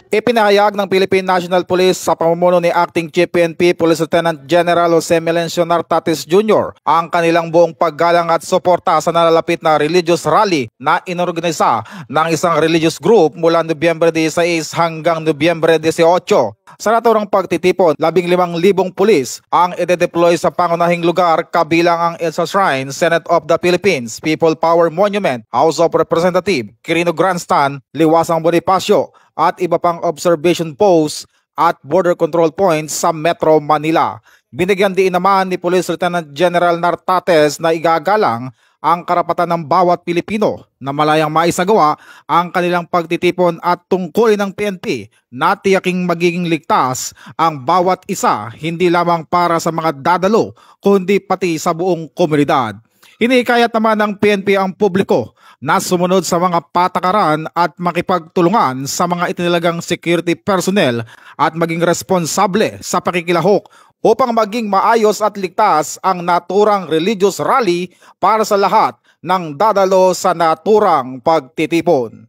Ipinahayag ng Philippine National Police sa pamumuno ni Acting Chief PNP Police Lieutenant General Jose Melencio Nartates Jr. ang kanilang buong paggalang at suporta sa nalalapit na religious rally na inorganisa ng isang religious group mula Nobyembre 16 hanggang Nobyembre 18. Sa naturang pagtitipon, 15,000 pulis ang ide-deploy sa pangunahing lugar kabilang ang EDSA Shrine, Senate of the Philippines, People Power Monument, House of Representatives, Quirino Grandstand, Liwasang Bonifacio, at iba pang observation posts at border control points sa Metro Manila. Binigyan din naman ni Police Lieutenant General Nartates na igagalang ang karapatan ng bawat Pilipino na malayang maisagawa ang kanilang pagtitipon at tungkulin ng PNP na tiyaking magiging ligtas ang bawat isa, hindi lamang para sa mga dadalo kundi pati sa buong komunidad. Hinikayat naman ng PNP ang publiko na sumunod sa mga patakaran at makipagtulungan sa mga itinilagang security personnel at maging responsable sa pakikilahok upang maging maayos at ligtas ang naturang religious rally para sa lahat ng dadalo sa naturang pagtitipon.